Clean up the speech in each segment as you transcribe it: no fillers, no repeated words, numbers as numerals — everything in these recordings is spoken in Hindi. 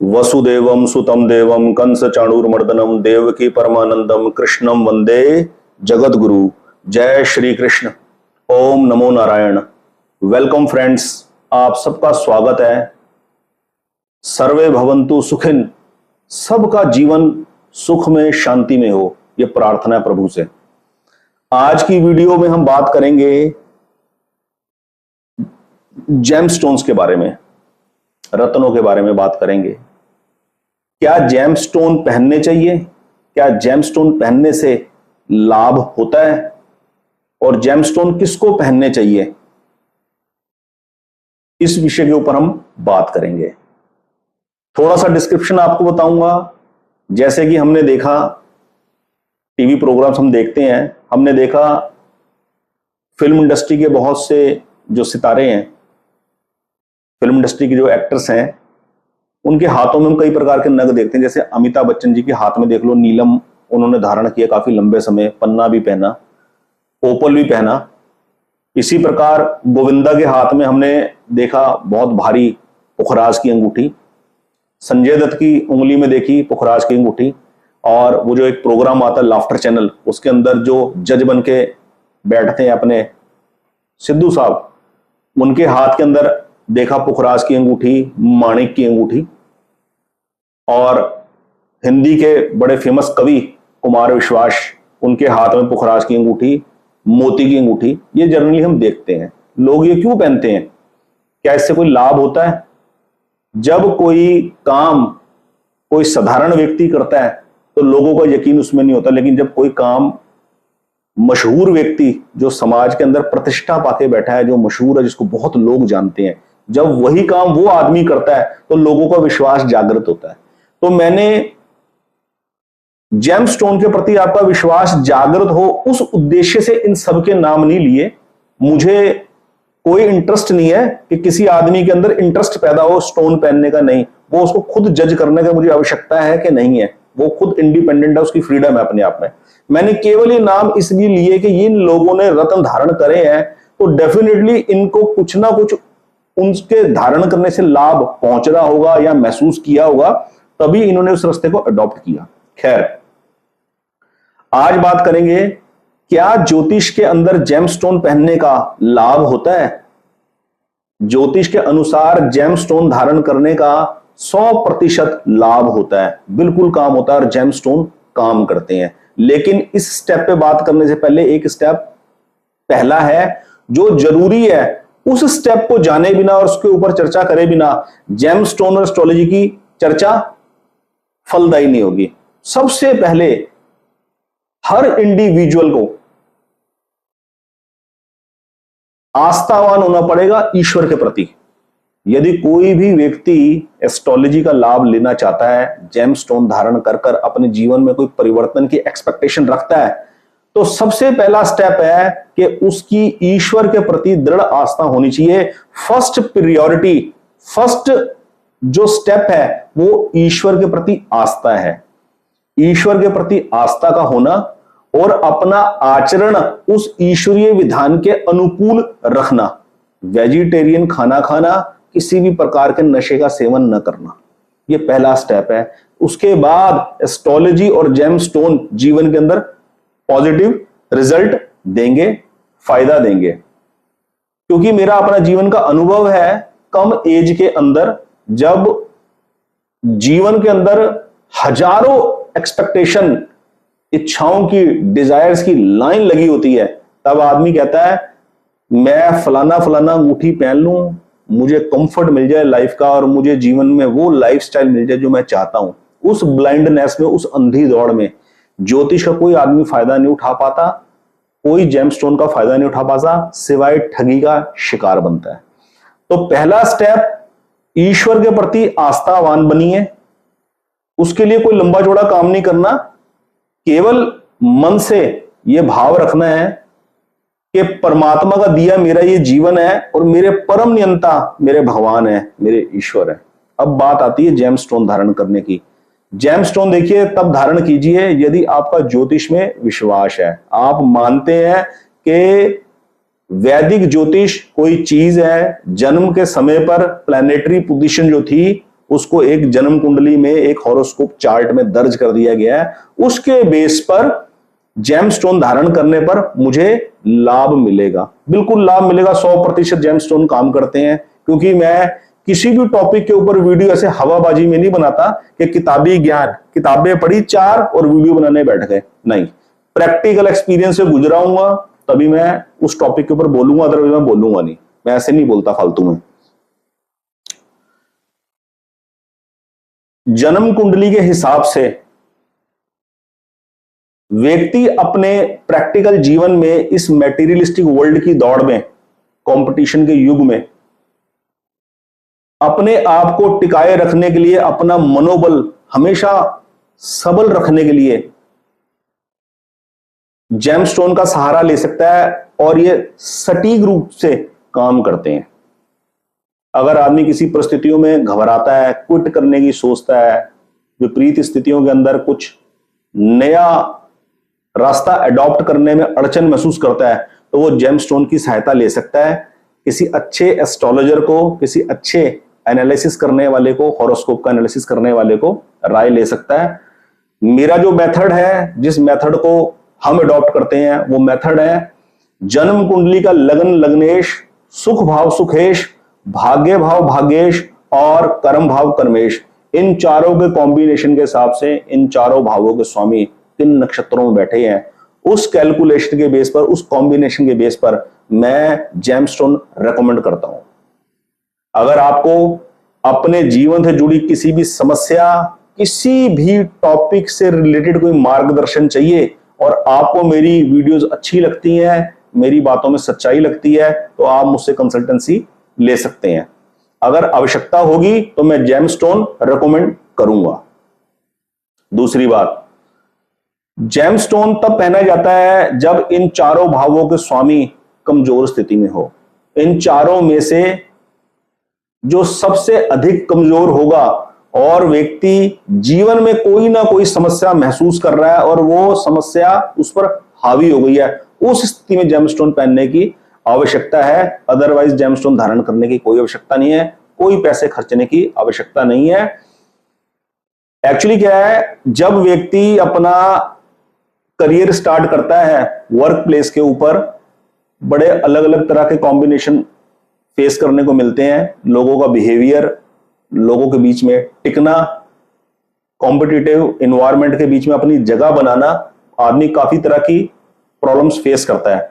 वसुदेवम सुतम देवम कंस चाणूरमर्दनम देवकी परमानंदम कृष्णम वंदे जगत गुरु। जय श्री कृष्ण। ओम नमो नारायण। वेलकम फ्रेंड्स, आप सबका स्वागत है। सर्वे भवन्तु सुखिन, सबका जीवन सुख में शांति में हो, यह प्रार्थना है प्रभु से। आज की वीडियो में हम बात करेंगे जेमस्टोन्स के बारे में, रत्नों के बारे में बात करेंगे। क्या जेमस्टोन पहनने चाहिए? क्या जेमस्टोन पहनने से लाभ होता है? और जेमस्टोन किसको पहनने चाहिए, इस विषय के ऊपर हम बात करेंगे। थोड़ा सा डिस्क्रिप्शन आपको बताऊंगा। जैसे कि हमने देखा, टीवी प्रोग्राम्स हम देखते हैं, हमने देखा फिल्म इंडस्ट्री के बहुत से जो सितारे हैं, फिल्म इंडस्ट्री के जो एक्टर्स हैं, उनके हाथों में हम कई प्रकार के नग देखते हैं। जैसे अमिताभ बच्चन जी के हाथ में देख लो, नीलम उन्होंने धारण किया काफी लंबे समय, पन्ना भी पहना, ओपल भी पहना। इसी प्रकार गोविंदा के हाथ में हमने देखा बहुत भारी पुखराज की अंगूठी। संजय दत्त की उंगली में देखी पुखराज की अंगूठी। और वो जो एक प्रोग्राम आता है लाफ्टर चैनल, उसके अंदर जो जज बन के बैठते हैं अपने सिद्धू साहब, उनके हाथ के अंदर देखा पुखराज की अंगूठी, माणिक की अंगूठी। और हिंदी के बड़े फेमस कवि कुमार विश्वास, उनके हाथ में पुखराज की अंगूठी, मोती की अंगूठी। ये जनरली हम देखते हैं। लोग ये क्यों पहनते हैं? क्या इससे कोई लाभ होता है? जब कोई काम कोई साधारण व्यक्ति करता है तो लोगों का यकीन उसमें नहीं होता, लेकिन जब कोई काम मशहूर व्यक्ति जो समाज के अंदर प्रतिष्ठा पाके बैठा है, जो मशहूर है, जिसको बहुत लोग जानते हैं, जब वही काम वो आदमी करता है तो लोगों का विश्वास जागृत होता है। तो मैंने जेमस्टोन के प्रति आपका विश्वास जागृत हो, उस उद्देश्य से इन सब के नाम नहीं लिए। मुझे कोई इंटरेस्ट नहीं है कि किसी आदमी के अंदर इंटरेस्ट पैदा हो स्टोन पहनने का, नहीं। वो उसको खुद जज करने का मुझे आवश्यकता है कि नहीं है। वो खुद इंडिपेंडेंट है, उसकी फ्रीडम है अपने आप में। मैंने केवल ये नाम इसलिए लिए कि इन लोगों ने रत्न धारण करे हैं, तो डेफिनेटली इनको कुछ ना कुछ उनके धारण करने से लाभ पहुंच रहा होगा या महसूस किया होगा, तभी इन्होंने उस रास्ते को अडॉप्ट किया। खैर, आज बात करेंगे, क्या ज्योतिष के अंदर जेमस्टोन पहनने का लाभ होता है? ज्योतिष के अनुसार जेमस्टोन धारण करने का 100% लाभ होता है, बिल्कुल काम होता है और जेमस्टोन काम करते हैं। लेकिन इस स्टेप पे बात करने से पहले एक स्टेप पहला है जो जरूरी है, उस स्टेप को जाने बिना और उसके ऊपर चर्चा करे बिना जेमस्टोन और एस्ट्रोलॉजी की चर्चा फलदायी नहीं होगी। सबसे पहले हर इंडिविजुअल को आस्थावान होना पड़ेगा ईश्वर के प्रति। यदि कोई भी व्यक्ति एस्ट्रोलॉजी का लाभ लेना चाहता है, जेमस्टोन धारण कर कर अपने जीवन में कोई परिवर्तन की एक्सपेक्टेशन रखता है, तो सबसे पहला स्टेप है कि उसकी ईश्वर के प्रति दृढ़ आस्था होनी चाहिए। फर्स्ट प्रायोरिटी, फर्स्ट जो स्टेप है वो ईश्वर के प्रति आस्था है। ईश्वर के प्रति आस्था का होना और अपना आचरण उस ईश्वरीय विधान के अनुकूल रखना। वेजिटेरियन खाना खाना, किसी भी प्रकार के नशे का सेवन न करना, यह पहला स्टेप है। उसके बाद एस्ट्रोलॉजी और जेमस्टोन जीवन के अंदर पॉजिटिव रिजल्ट देंगे, फायदा देंगे। क्योंकि मेरा अपना जीवन का अनुभव है, कम एज के अंदर जब जीवन के अंदर हजारों एक्सपेक्टेशन, इच्छाओं की, डिजायर्स की लाइन लगी होती है, तब आदमी कहता है मैं फलाना फलाना अंगूठी पहन लूं, मुझे कंफर्ट मिल जाए लाइफ का और मुझे जीवन में वो लाइफस्टाइल मिल जाए जो मैं चाहता हूं। उस ब्लाइंडनेस में, उस अंधी दौड़ में ज्योतिष का कोई आदमी फायदा नहीं उठा पाता, कोई जेमस्टोन का फायदा नहीं उठा पाता, सिवाय ठगी का शिकार बनता है। तो पहला स्टेप, ईश्वर के प्रति आस्थावान बनिए। उसके लिए कोई लंबा चौड़ा काम नहीं करना, केवल मन से यह भाव रखना है कि परमात्मा का दिया मेरा ये जीवन है और मेरे परम नियंता मेरे भगवान है, मेरे ईश्वर है। अब बात आती है जेमस्टोन धारण करने की। जेमस्टोन देखिए तब धारण कीजिए यदि आपका ज्योतिष में विश्वास है, आप मानते हैं कि वैदिक ज्योतिष कोई चीज है, जन्म के समय पर प्लैनेटरी पोजीशन जो थी उसको एक जन्म कुंडली में, एक हॉरोस्कोप चार्ट में दर्ज कर दिया गया है। उसके बेस पर जेमस्टोन धारण करने पर मुझे लाभ मिलेगा, बिल्कुल लाभ मिलेगा। 100% जेमस्टोन काम करते हैं, क्योंकि मैं किसी भी टॉपिक के ऊपर वीडियो ऐसे हवाबाजी में नहीं बनाता कि किताबी ज्ञान, किताबें पढ़ी 4 और वीडियो बनाने बैठ गए। नहीं, प्रैक्टिकल एक्सपीरियंस से गुजराऊंगा तभी मैं उस टॉपिक के ऊपर बोलूंगा, अदरवाइज मैं बोलूंगा नहीं। मैं ऐसे नहीं बोलता फालतू में। जन्म कुंडली के हिसाब से व्यक्ति अपने प्रैक्टिकल जीवन में, इस मैटेरियलिस्टिक वर्ल्ड की दौड़ में, कंपटीशन के युग में अपने आप को टिकाए रखने के लिए, अपना मनोबल हमेशा सबल रखने के लिए जेमस्टोन का सहारा ले सकता है, और ये सटीक रूप से काम करते हैं। अगर आदमी किसी परिस्थितियों में घबराता है, क्विट करने की सोचता है, विपरीत स्थितियों के अंदर कुछ नया रास्ता अडॉप्ट करने में अड़चन महसूस करता है, तो वो जेमस्टोन की सहायता ले सकता है। किसी अच्छे एस्ट्रोलॉजर को, किसी अच्छे एनालिसिस करने वाले को, हॉरोस्कोप का एनालिसिस करने वाले को राय ले सकता है। मेरा जो मेथड है, जिस मेथड को हम अडॉप्ट करते हैं, वो मेथड है जन्म कुंडली का लगन लग्नेश, सुख भाव सुखेश, भाग्य भाव भाग्येश और कर्म भाव कर्मेश, इन चारों के कॉम्बिनेशन के हिसाब से इन चारों भावों के स्वामी किन नक्षत्रों में बैठे हैं, उस कैलकुलेशन के बेस पर, उस कॉम्बिनेशन के बेस पर मैं जेमस्टोन रेकमेंड करता हूं। अगर आपको अपने जीवन से जुड़ी किसी भी समस्या, किसी भी टॉपिक से रिलेटेड कोई मार्गदर्शन चाहिए और आपको मेरी वीडियोस अच्छी लगती हैं, मेरी बातों में सच्चाई लगती है, तो आप मुझसे कंसल्टेंसी ले सकते हैं। अगर आवश्यकता होगी तो मैं जेमस्टोन रेकमेंड करूंगा। दूसरी बात, जेमस्टोन तब पहना जाता है जब इन चारों भावों के स्वामी कमजोर स्थिति में हो। इन चारों में से जो सबसे अधिक कमजोर होगा और व्यक्ति जीवन में कोई ना कोई समस्या महसूस कर रहा है और वो समस्या उस पर हावी हो गई है, उस स्थिति में जेमस्टोन पहनने की आवश्यकता है। अदरवाइज जेमस्टोन धारण करने की कोई आवश्यकता नहीं है, कोई पैसे खर्चने की आवश्यकता नहीं है। एक्चुअली क्या है, जब व्यक्ति अपना करियर स्टार्ट करता है वर्क प्लेस के ऊपर, बड़े अलग अलग तरह के कॉम्बिनेशन फेस करने को मिलते हैं। लोगों का बिहेवियर, लोगों के बीच में टिकना, कॉम्पिटिटिव एनवायरनमेंट के बीच में अपनी जगह बनाना, आदमी काफी तरह की प्रॉब्लम्स फेस करता है।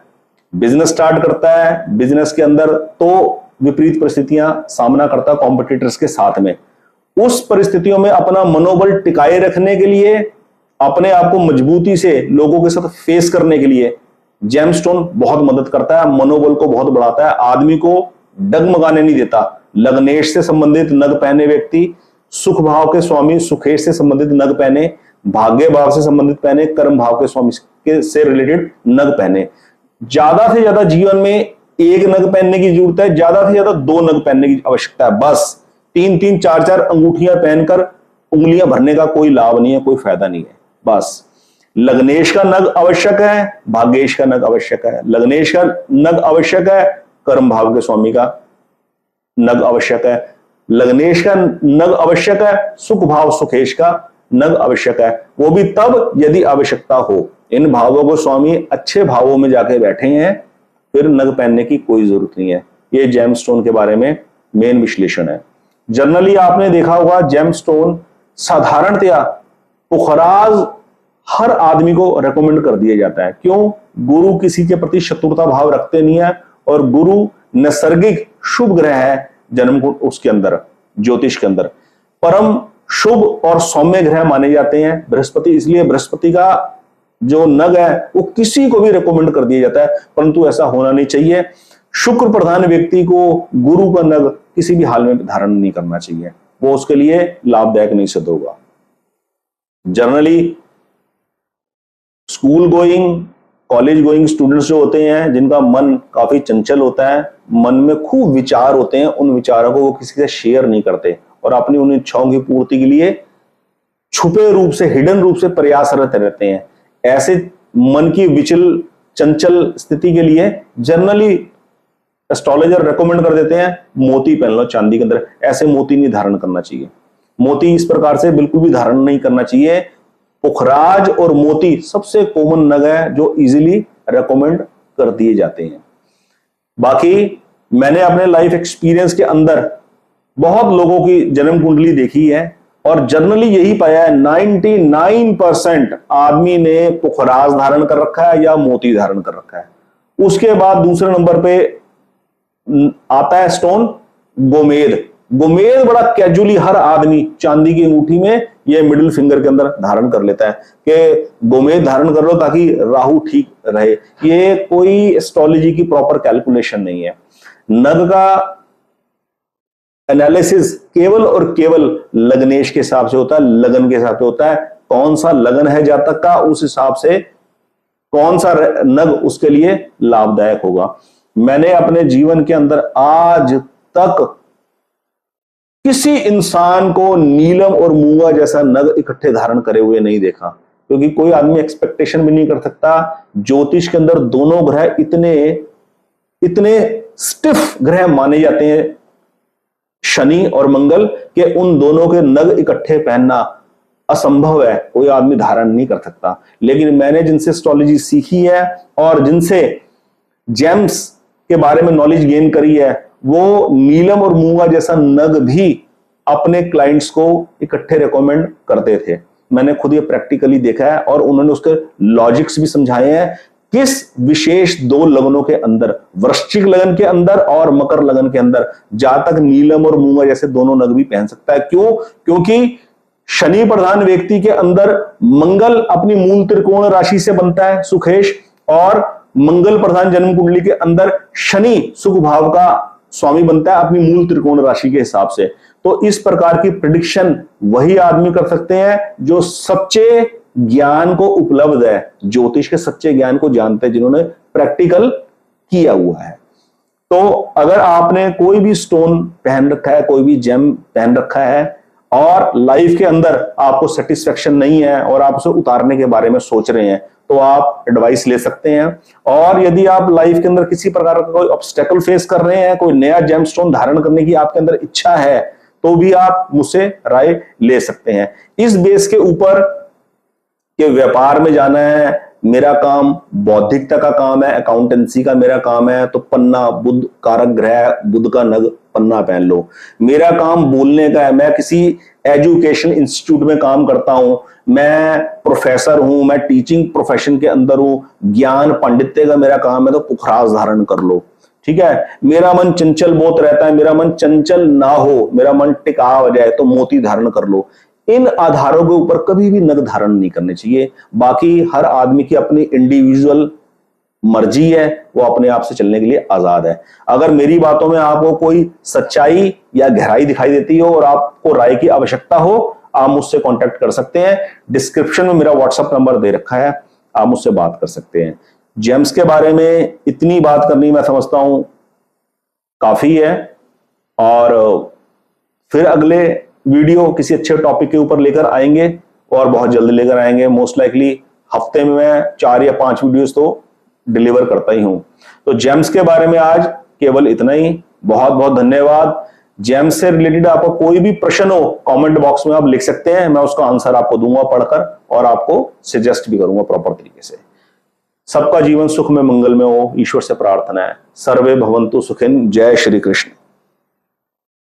बिजनेस स्टार्ट करता है, बिजनेस के अंदर तो विपरीत परिस्थितियां सामना करता है कॉम्पिटिटर्स के साथ में। उस परिस्थितियों में अपना मनोबल टिकाए रखने के लिए, अपने आप को मजबूती से लोगों के साथ फेस करने के लिए जेमस्टोन बहुत मदद करता है, मनोबल को बहुत बढ़ाता है, आदमी को डगमगाने नहीं देता। लग्नेश से संबंधित नग पहने व्यक्ति, सुख भाव के स्वामी सुखेश से संबंधित नग पहने, भाग्य भाव से संबंधित पहने, कर्म भाव के स्वामी से रिलेटेड नग पहने। ज्यादा से ज्यादा जीवन में एक नग पहनने की जरूरत है, ज्यादा से ज्यादा 2 नग पहनने की आवश्यकता है। बस 3-3, 4-4 अंगूठियां पहनकर उंगलियां भरने का कोई लाभ नहीं है, कोई फायदा नहीं है। बस लग्नेश का नग आवश्यक है, भाग्येश का नग आवश्यक है। लग्नेश का नग आवश्यक है, कर्म भाव के स्वामी का नग आवश्यक है। लग्नेश का नग आवश्यक है, सुख भाव सुखेश का नग आवश्यक है। वो भी तब यदि आवश्यकता हो। इन भावों को स्वामी अच्छे भावों में जाके बैठे हैं, फिर नग पहनने की कोई जरूरत नहीं है। ये जेमस्टोन के बारे में मेन विश्लेषण है। जनरली आपने देखा होगा जेमस्टोन साधारणतया पुखराज हर आदमी को रेकमेंड कर दिया जाता है। क्यों? गुरु किसी के प्रति शत्रुता भाव रखते नहीं है, और गुरु नैसर्गिक शुभ ग्रह है जन्म को उसके अंदर, ज्योतिष के अंदर परम शुभ और सौम्य ग्रह माने जाते हैं बृहस्पति। इसलिए बृहस्पति का जो नग है वो किसी को भी रेकमेंड कर दिया जाता है, परंतु ऐसा होना नहीं चाहिए। शुक्र प्रधान व्यक्ति को गुरु का नग किसी भी हाल में धारण नहीं करना चाहिए, वो उसके लिए लाभदायक नहीं सिद्ध होगा। Generally school going, college going students जो होते हैं, जिनका मन काफी चंचल होता है, मन में खूब विचार होते हैं, उन विचारों को वो किसी से शेयर नहीं करते और अपनी उन इच्छाओं की पूर्ति के लिए छुपे रूप से, हिडन रूप से प्रयासरत रहते हैं। ऐसे मन की विचल चंचल स्थिति के लिए जनरली एस्ट्रोलॉजर रेकमेंड कर देते हैं मोती पहन लो चांदी के अंदर। ऐसे मोती नहीं धारण करना चाहिए। मोती इस प्रकार से बिल्कुल भी धारण नहीं करना चाहिए। पुखराज और मोती सबसे कॉमन नग है जो इजीली रेकमेंड कर दिए जाते हैं। बाकी मैंने अपने लाइफ एक्सपीरियंस के अंदर बहुत लोगों की जन्म कुंडली देखी है और जनरली यही पाया है 99% आदमी ने पुखराज धारण कर रखा है या मोती धारण कर रखा है। उसके बाद दूसरे नंबर पे आता है स्टोन गोमेद। गोमेद बड़ा कैजुअली हर आदमी चांदी की अंगूठी में ये मिडिल फिंगर के अंदर धारण कर लेता है कि गोमेद धारण कर लो ताकि राहु ठीक रहे। ये कोई एस्ट्रोलॉजी की प्रॉपर कैलकुलेशन नहीं है। नग का एनालिसिस केवल और केवल लग्नेश के हिसाब से होता है, लगन के हिसाब से होता है। कौन सा लगन है जातक का, उस हिसाब से कौन सा नग उसके लिए लाभदायक होगा। मैंने अपने जीवन के अंदर आज तक किसी इंसान को नीलम और मूंगा जैसा नग इकट्ठे धारण करे हुए नहीं देखा, क्योंकि कोई आदमी एक्सपेक्टेशन भी नहीं कर सकता। ज्योतिष के अंदर दोनों ग्रह इतने इतने स्टिफ ग्रह माने जाते हैं, शनि और मंगल, के उन दोनों के नग इकट्ठे पहनना असंभव है, कोई आदमी धारण नहीं कर सकता। लेकिन मैंने जिनसे एस्ट्रोलॉजी सीखी है और जिनसे जेम्स के बारे में नॉलेज गेन करी है, वो नीलम और मूंगा जैसा नग भी अपने क्लाइंट्स को इकट्ठे रिकमेंड करते थे। मैंने खुद ये प्रैक्टिकली देखा है और उन्होंने उसके लॉजिक्स भी समझाए हैं। किस विशेष दो लगनों के अंदर, वृश्चिक लगन के अंदर और मकर लगन के अंदर, जातक नीलम और मूंगा जैसे दोनों नग भी पहन सकता है। क्यों? क्योंकि शनि प्रधान व्यक्ति के अंदर मंगल अपनी मूल त्रिकोण राशि से बनता है सुखेश, और मंगल प्रधान जन्म कुंडली के अंदर शनि सुख भाव का स्वामी बनता है अपनी मूल त्रिकोण राशि के हिसाब से। तो इस प्रकार की प्रेडिक्शन वही आदमी कर सकते हैं जो सच्चे ज्ञान को उपलब्ध है, ज्योतिष के सच्चे ज्ञान को जानते हैं, जिन्होंने प्रैक्टिकल किया हुआ है। तो अगर आपने कोई भी स्टोन पहन रखा है, कोई भी जेम पहन रखा है और लाइफ के अंदर आपको सेटिस्फेक्शन नहीं है और आप उसे उतारने के बारे में सोच रहे हैं, तो आप एडवाइस ले सकते हैं। और यदि आप लाइफ के अंदर किसी प्रकार का कोई ऑब्स्टेकल फेस कर रहे हैं, कोई नया जेमस्टोन धारण करने की आपके अंदर इच्छा है, तो भी आप मुझसे राय ले सकते हैं। इस बेस के ऊपर कि व्यापार में जाना है, मेरा काम बौद्धिकता का काम है, अकाउंटेंसी का मेरा काम है, तो पन्ना बुध कारक ग्रह, बुध का नग पन्ना पहन लो। मेरा काम बोलने का है, मैं किसी एजुकेशन इंस्टीट्यूट में काम करता हूं, मैं प्रोफेसर हूं, मैं टीचिंग प्रोफेशन के अंदर हूं, ज्ञान पांडित्य का मेरा काम है, तो पुखराज धारण कर लो। ठीक है। मेरा मन चंचल बहुत रहता है, मेरा मन चंचल ना हो, मेरा मन टिका हो जाए, तो मोती धारण कर लो। इन आधारों के ऊपर कभी भी नग धारण नहीं करने चाहिए। बाकी हर आदमी की अपनी इंडिविजुअल मर्जी है, वो अपने आप से चलने के लिए आजाद है। अगर मेरी बातों में आपको कोई सच्चाई या गहराई दिखाई देती हो और आपको राय की आवश्यकता हो, आप मुझसे कांटेक्ट कर सकते हैं। डिस्क्रिप्शन में मेरा व्हाट्सएप नंबर दे रखा है, आप मुझसे बात कर सकते हैं। जेम्स के बारे में इतनी बात करनी मैं समझता हूं काफी है, और फिर अगले वीडियो किसी अच्छे टॉपिक के ऊपर लेकर आएंगे और बहुत जल्दी लेकर आएंगे। मोस्ट लाइकली हफ्ते में मैं 4 या 5 वीडियोस तो डिलीवर करता ही हूं। तो जेम्स के बारे में आज केवल इतना ही। बहुत बहुत धन्यवाद। जेम्स से रिलेटेड आपको कोई भी प्रश्न हो, कमेंट बॉक्स में आप लिख सकते हैं, मैं उसका आंसर आपको दूंगा पढ़कर, और आपको सजेस्ट भी करूंगा प्रॉपर तरीके से। सबका जीवन सुख में मंगल में हो, ईश्वर से प्रार्थना है। सर्वे भवन्तु सुखिन। जय श्री कृष्ण।